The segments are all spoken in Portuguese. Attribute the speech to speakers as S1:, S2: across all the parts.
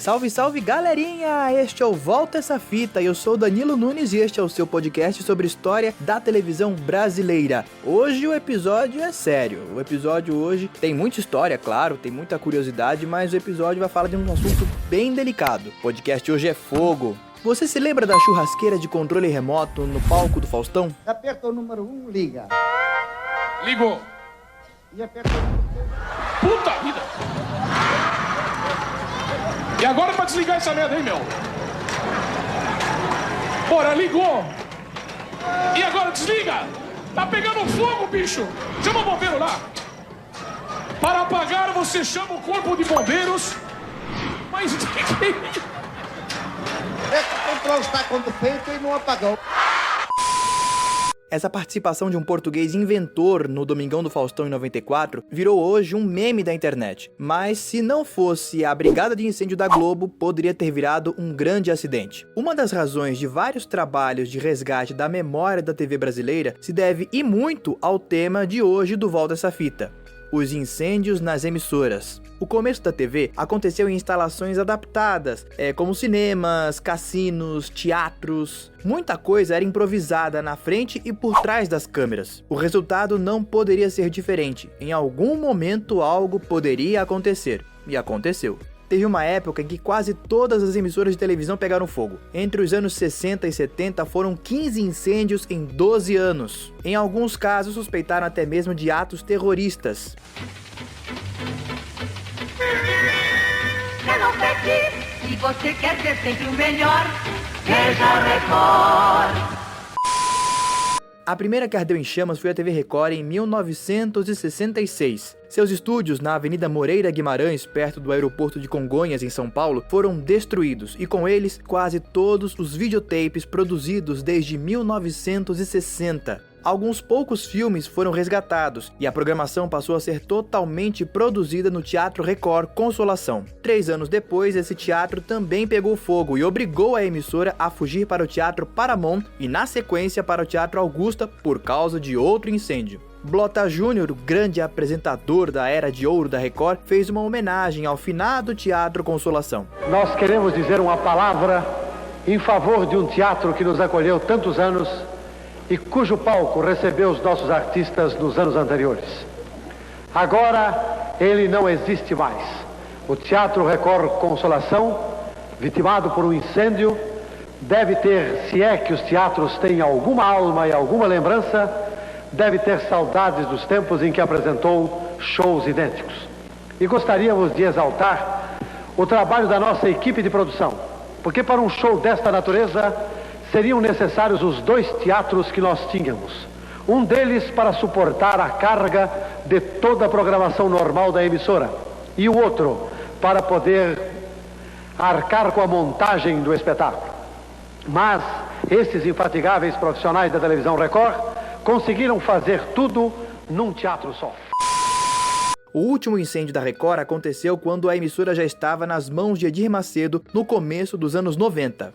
S1: Salve, salve, galerinha! Este é o Volta Essa Fita e eu sou o Danilo Nunes e este é o seu podcast sobre história da televisão brasileira. Hoje o episódio é sério. O episódio hoje tem muita história, claro, tem muita curiosidade, mas o episódio vai falar de um assunto bem delicado. O podcast hoje é fogo. Você se lembra da churrasqueira de controle remoto no palco do Faustão?
S2: Aperta o número 1, liga.
S3: Ligou.
S2: E aperta o número 2.
S3: Puta vida! E agora pra desligar essa merda aí, meu? Bora, ligou! E agora desliga! Tá pegando fogo, bicho! Chama o bombeiro lá! Para apagar, você chama o corpo de bombeiros. Mas...
S2: Esse controle está com defeito e não apagou.
S1: Essa participação de um português inventor no Domingão do Faustão em 94 virou hoje um meme da internet. Mas se não fosse a brigada de incêndio da Globo, poderia ter virado um grande acidente. Uma das razões de vários trabalhos de resgate da memória da TV brasileira se deve e muito ao tema de hoje do Volta Essa Fita: os incêndios nas emissoras. O começo da TV aconteceu em instalações adaptadas, como cinemas, cassinos, teatros. Muita coisa era improvisada na frente e por trás das câmeras. O resultado não poderia ser diferente. Em algum momento algo poderia acontecer. E aconteceu. Teve uma época em que quase todas as emissoras de televisão pegaram fogo. Entre os anos 60 e 70 foram 15 incêndios em 12 anos. Em alguns casos suspeitaram até mesmo de atos terroristas.
S4: Eu não perdi, se você quer ser sempre o melhor, veja Record.
S1: A primeira que ardeu em chamas foi a TV Record em 1966. Seus estúdios na Avenida Moreira Guimarães, perto do aeroporto de Congonhas, em São Paulo, foram destruídos e com eles quase todos os videotapes produzidos desde 1960. Alguns poucos filmes foram resgatados e a programação passou a ser totalmente produzida no Teatro Record Consolação. 3 anos depois, esse teatro também pegou fogo e obrigou a emissora a fugir para o Teatro Paramount e, na sequência, para o Teatro Augusta por causa de outro incêndio. Blota Júnior, o grande apresentador da Era de Ouro da Record, fez uma homenagem ao finado Teatro Consolação.
S5: Nós queremos dizer uma palavra em favor de um teatro que nos acolheu tantos anos e cujo palco recebeu os nossos artistas nos anos anteriores. Agora ele não existe mais. O Teatro Record Consolação, vitimado por um incêndio, deve ter, se é que os teatros têm alguma alma e alguma lembrança, deve ter saudades dos tempos em que apresentou shows idênticos. E gostaríamos de exaltar o trabalho da nossa equipe de produção, porque para um show desta natureza seriam necessários os 2 teatros que nós tínhamos. Um deles para suportar a carga de toda a programação normal da emissora e o outro para poder arcar com a montagem do espetáculo. Mas esses infatigáveis profissionais da televisão Record conseguiram fazer tudo num teatro só.
S1: O último incêndio da Record aconteceu quando a emissora já estava nas mãos de Edir Macedo no começo dos anos 90.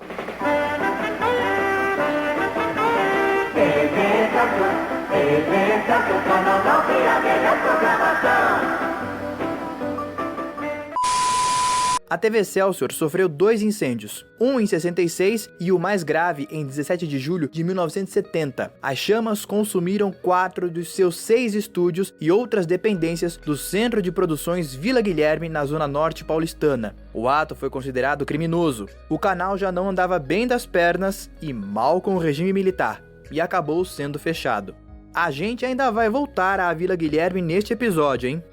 S1: A TV Excelsior sofreu 2 incêndios, um em 66 e o mais grave em 17 de julho de 1970. As chamas consumiram 4 dos seus 6 estúdios e outras dependências do Centro de Produções Vila Guilherme, na zona norte paulistana. O ato foi considerado criminoso. O canal já não andava bem das pernas e mal com o regime militar, e acabou sendo fechado. A gente ainda vai voltar à Vila Guilherme neste episódio, hein?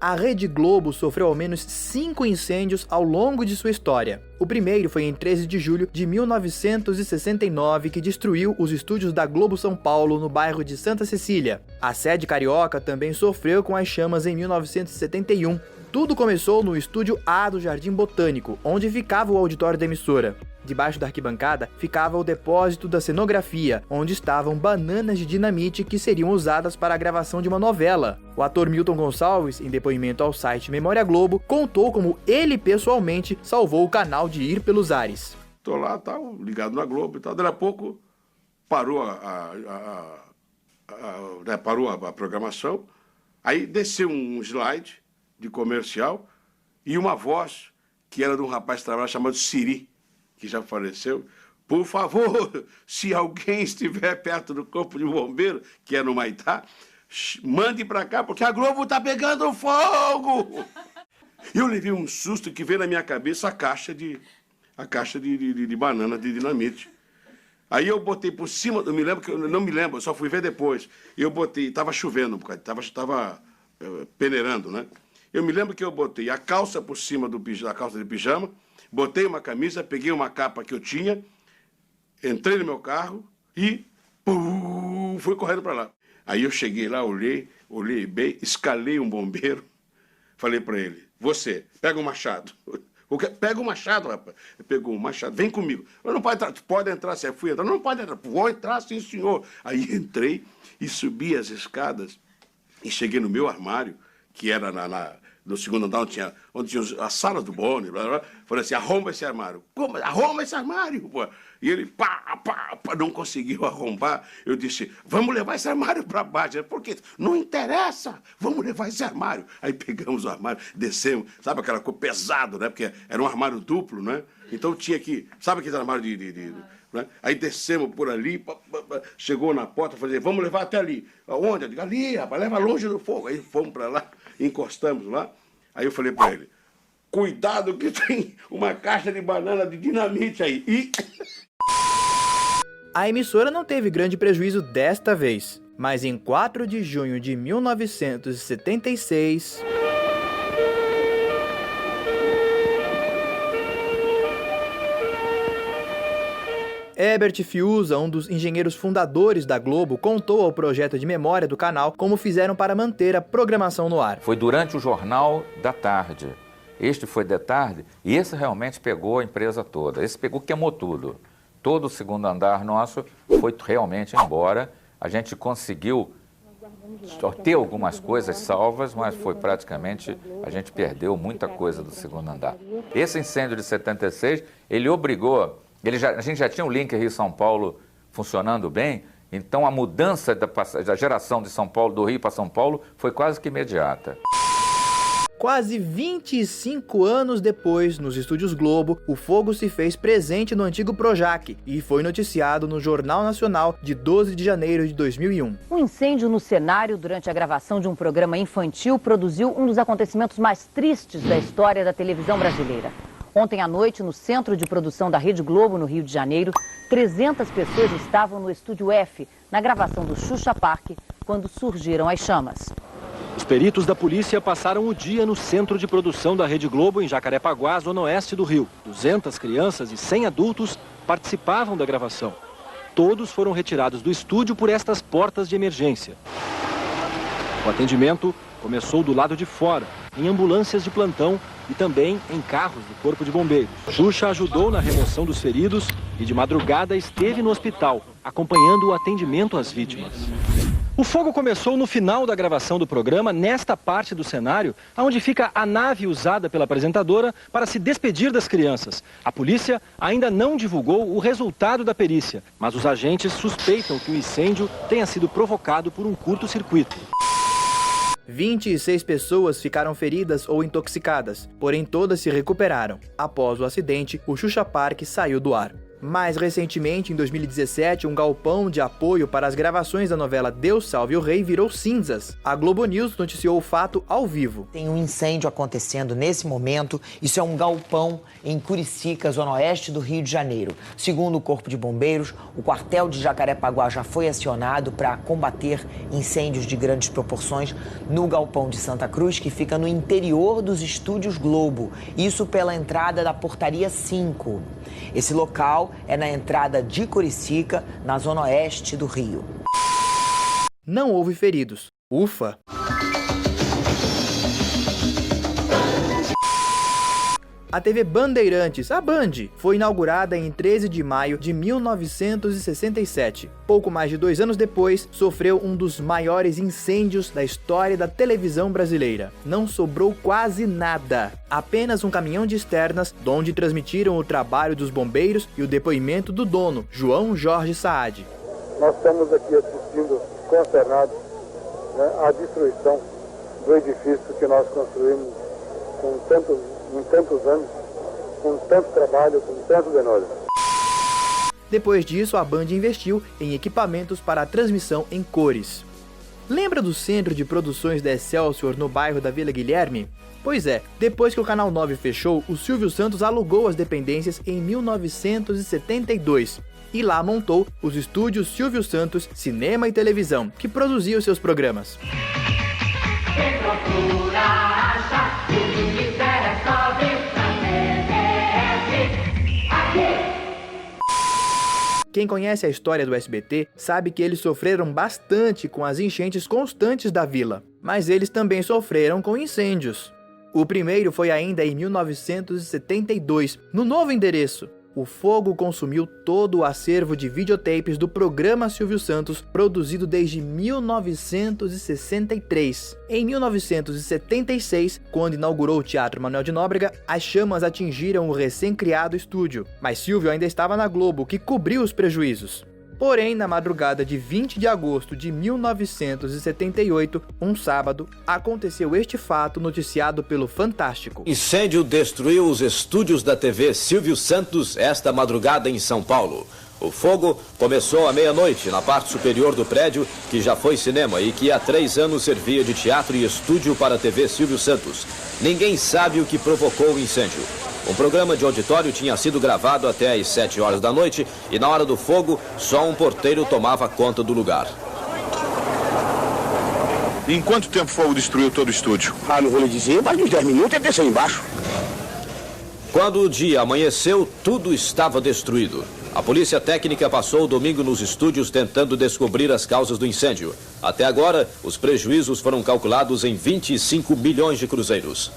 S1: A Rede Globo sofreu ao menos 5 incêndios ao longo de sua história. O primeiro foi em 13 de julho de 1969, que destruiu os estúdios da Globo São Paulo, no bairro de Santa Cecília. A sede carioca também sofreu com as chamas em 1971. Tudo começou no estúdio A do Jardim Botânico, onde ficava o auditório da emissora. Debaixo da arquibancada ficava o depósito da cenografia, onde estavam bananas de dinamite que seriam usadas para a gravação de uma novela. O ator Milton Gonçalves, em depoimento ao site Memória Globo, contou como ele pessoalmente salvou o canal de ir pelos ares.
S6: Tô lá, ligado na Globo e tal. Daí a pouco parou a parou a programação, aí desceu um slide de comercial e uma voz que era de um rapaz que trabalhava chamado Siri, que já faleceu. Por favor, se alguém estiver perto do corpo de bombeiro, que é no Maitá, mande para cá, porque a Globo está pegando fogo. Eu levei um susto que veio na minha cabeça a caixa de banana de dinamite. Aí eu botei por cima, não me lembro, eu só fui ver depois. Eu botei, estava chovendo, estava peneirando, né? Eu me lembro que eu botei a calça por cima da calça de pijama, botei uma camisa, peguei uma capa que eu tinha, entrei no meu carro e fui correndo para lá. Aí eu cheguei lá, olhei bem, escalei um bombeiro, falei para ele, você, pega um machado. Pega o machado, rapaz. Ele pegou o machado, vem comigo. Eu não pode entrar, pode entrar, você fui entrar. Não pode entrar, vou entrar sim, senhor. Aí entrei e subi as escadas e cheguei no meu armário, que era no segundo andar, onde tinha a sala do bonde, blá, blá, blá. Falei assim, arromba esse armário. Como? Arromba esse armário, pô. E ele, não conseguiu arrombar. Eu disse, vamos levar esse armário para baixo. Ele, por quê? Não interessa, vamos levar esse armário. Aí pegamos o armário, descemos, sabe aquela coisa pesado, né? Porque era um armário duplo, né? Então tinha que, sabe aquele armário né? Aí descemos por ali, chegou na porta, falei, vamos levar até ali. Onde? Eu digo, ali, rapaz, leva longe do fogo. Aí fomos para lá, encostamos lá. Aí eu falei para ele, cuidado que tem uma caixa de banana de dinamite aí. E...
S1: A emissora não teve grande prejuízo desta vez, mas em 4 de junho de 1976... Herbert Fiuza, um dos engenheiros fundadores da Globo, contou ao projeto de memória do canal como fizeram para manter a programação no ar.
S7: Foi durante o Jornal da Tarde. Este foi de tarde e esse realmente pegou a empresa toda. Esse pegou, queimou tudo. Todo o segundo andar nosso foi realmente embora. A gente conseguiu ter algumas coisas salvas, mas foi praticamente, a gente perdeu muita coisa do segundo andar. Esse incêndio de 76, ele obrigou, a gente já tinha o link Rio-São Paulo funcionando bem, então a mudança da geração de São Paulo, do Rio para São Paulo, foi quase que imediata.
S1: Quase 25 anos depois, nos estúdios Globo, o fogo se fez presente no antigo Projac e foi noticiado no Jornal Nacional de 12 de janeiro de 2001.
S8: Um incêndio no cenário durante a gravação de um programa infantil produziu um dos acontecimentos mais tristes da história da televisão brasileira. Ontem à noite, no centro de produção da Rede Globo, no Rio de Janeiro, 300 pessoas estavam no Estúdio F, na gravação do Xuxa Park, quando surgiram as chamas.
S9: Os peritos da polícia passaram o dia no centro de produção da Rede Globo, em Jacarepaguá, zona oeste do Rio. 200 crianças e 100 adultos participavam da gravação. Todos foram retirados do estúdio por estas portas de emergência. O atendimento começou do lado de fora, em ambulâncias de plantão e também em carros do Corpo de Bombeiros. Xuxa ajudou na remoção dos feridos e de madrugada esteve no hospital, acompanhando o atendimento às vítimas. O fogo começou no final da gravação do programa, nesta parte do cenário, onde fica a nave usada pela apresentadora para se despedir das crianças. A polícia ainda não divulgou o resultado da perícia, mas os agentes suspeitam que o incêndio tenha sido provocado por um curto-circuito.
S1: 26 pessoas ficaram feridas ou intoxicadas, porém todas se recuperaram. Após o acidente, o Xuxa Park saiu do ar. Mais recentemente, em 2017, um galpão de apoio para as gravações da novela Deus Salve o Rei virou cinzas. A Globo News noticiou o fato ao vivo.
S10: Tem um incêndio acontecendo nesse momento. Isso é um galpão em Curicica, zona oeste do Rio de Janeiro. Segundo o Corpo de Bombeiros, o quartel de Jacarepaguá já foi acionado para combater incêndios de grandes proporções no galpão de Santa Cruz, que fica no interior dos estúdios Globo. Isso pela entrada da Portaria 5. Esse local é na entrada de Curicica, na zona oeste do Rio.
S1: Não houve feridos. Ufa! A TV Bandeirantes, a Band, foi inaugurada em 13 de maio de 1967. Pouco mais de 2 anos depois, sofreu um dos maiores incêndios da história da televisão brasileira. Não sobrou quase nada. Apenas um caminhão de externas, onde transmitiram o trabalho dos bombeiros e o depoimento do dono, João Jorge Saad.
S11: Nós estamos aqui assistindo
S5: consternados, né, à destruição do edifício que nós construímos em tantos anos, com tanto trabalho, com tanto denúncio.
S1: Depois disso, a Band investiu em equipamentos para a transmissão em cores. Lembra do centro de produções da Excelsior no bairro da Vila Guilherme? Pois é, depois que o Canal 9 fechou, o Silvio Santos alugou as dependências em 1972 e lá montou os estúdios Silvio Santos Cinema e Televisão, que produziam seus programas.
S4: Quem procura acha, tudo que quiser é só vir pra TVS aqui.
S1: Quem conhece a história do SBT sabe que eles sofreram bastante com as enchentes constantes da vila, mas eles também sofreram com incêndios. O primeiro foi ainda em 1972, no novo endereço. O fogo consumiu todo o acervo de videotapes do programa Silvio Santos, produzido desde 1963. Em 1976, quando inaugurou o Teatro Manuel de Nóbrega, as chamas atingiram o recém-criado estúdio, mas Silvio ainda estava na Globo, que cobriu os prejuízos. Porém, na madrugada de 20 de agosto de 1978, um sábado, aconteceu este fato noticiado pelo Fantástico.
S11: Incêndio destruiu os estúdios da TV Silvio Santos esta madrugada em São Paulo. O fogo começou à meia-noite na parte superior do prédio, que já foi cinema e que há 3 anos servia de teatro e estúdio para a TV Silvio Santos. Ninguém sabe o que provocou o incêndio. Um programa de auditório tinha sido gravado até às 7 horas da noite e na hora do fogo, só um porteiro tomava conta do lugar.
S12: Em quanto tempo o fogo destruiu todo o estúdio?
S13: Não vou lhe dizer, mais de uns 10 minutos ele desceu embaixo.
S11: Quando o dia amanheceu, tudo estava destruído. A polícia técnica passou o domingo nos estúdios tentando descobrir as causas do incêndio. Até agora, os prejuízos foram calculados em 25 milhões de cruzeiros.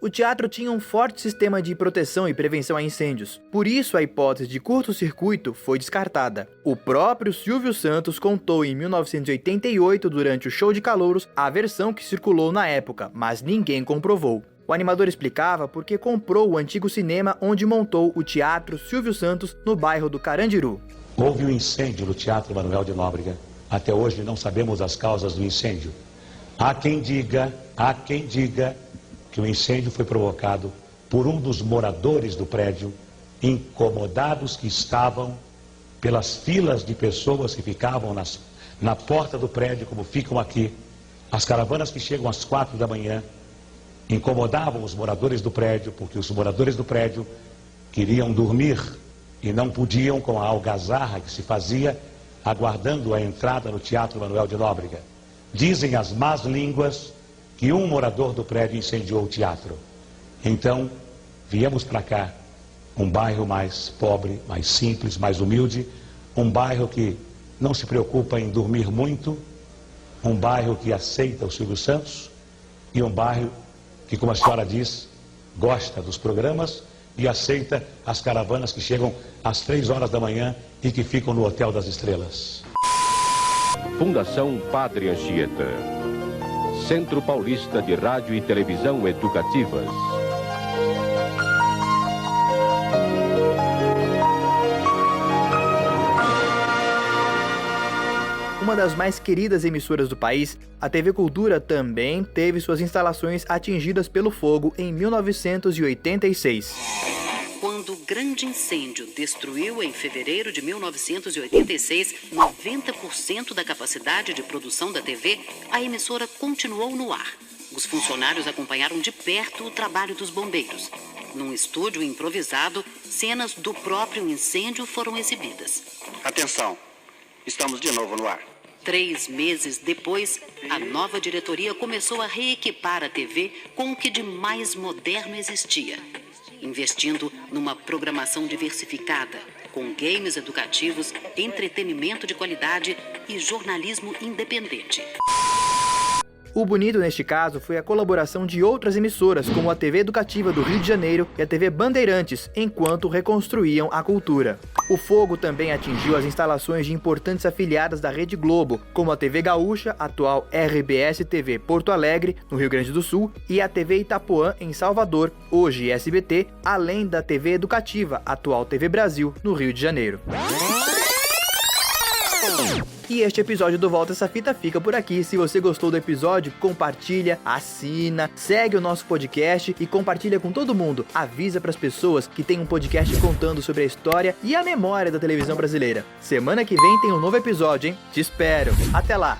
S1: O teatro tinha um forte sistema de proteção e prevenção a incêndios. Por isso, a hipótese de curto-circuito foi descartada. O próprio Silvio Santos contou em 1988, durante o show de calouros, a versão que circulou na época, mas ninguém comprovou. O animador explicava porque comprou o antigo cinema onde montou o Teatro Silvio Santos no bairro do Carandiru.
S14: Houve um incêndio no Teatro Manuel de Nóbrega. Até hoje não sabemos as causas do incêndio. Há quem diga que o incêndio foi provocado por um dos moradores do prédio, incomodados que estavam pelas filas de pessoas que ficavam na porta do prédio, como ficam aqui. As caravanas que chegam às 4 da manhã incomodavam os moradores do prédio, porque os moradores do prédio queriam dormir e não podiam com a algazarra que se fazia aguardando a entrada no Teatro Manuel de Nóbrega. Dizem as más línguas que um morador do prédio incendiou o teatro. Então, viemos para cá, um bairro mais pobre, mais simples, mais humilde, um bairro que não se preocupa em dormir muito, um bairro que aceita o Silvio Santos e um bairro que, como a senhora diz, gosta dos programas e aceita as caravanas que chegam às 3 horas da manhã e que ficam no Hotel das Estrelas.
S15: Fundação Padre Anchieta. Centro Paulista de Rádio e Televisão Educativas.
S1: Uma das mais queridas emissoras do país, a TV Cultura também teve suas instalações atingidas pelo fogo em 1986.
S16: Quando o grande incêndio destruiu em fevereiro de 1986 90% da capacidade de produção da TV, a emissora continuou no ar. Os funcionários acompanharam de perto o trabalho dos bombeiros. Num estúdio improvisado, cenas do próprio incêndio foram exibidas.
S13: Atenção, estamos de novo no ar.
S16: 3 meses depois, a nova diretoria começou a reequipar a TV com o que de mais moderno existia, investindo numa programação diversificada, com games educativos, entretenimento de qualidade e jornalismo independente.
S1: O bonito neste caso foi a colaboração de outras emissoras, como a TV Educativa do Rio de Janeiro e a TV Bandeirantes, enquanto reconstruíam a cultura. O fogo também atingiu as instalações de importantes afiliadas da Rede Globo, como a TV Gaúcha, atual RBS TV Porto Alegre, no Rio Grande do Sul, e a TV Itapuã, em Salvador, hoje SBT, além da TV Educativa, atual TV Brasil, no Rio de Janeiro. E este episódio do Volta Essa Fita fica por aqui. Se você gostou do episódio, compartilha, assina, segue o nosso podcast e compartilha com todo mundo. Avisa pras pessoas que tem um podcast contando sobre a história e a memória da televisão brasileira. Semana que vem tem um novo episódio, hein? Te espero. Até lá!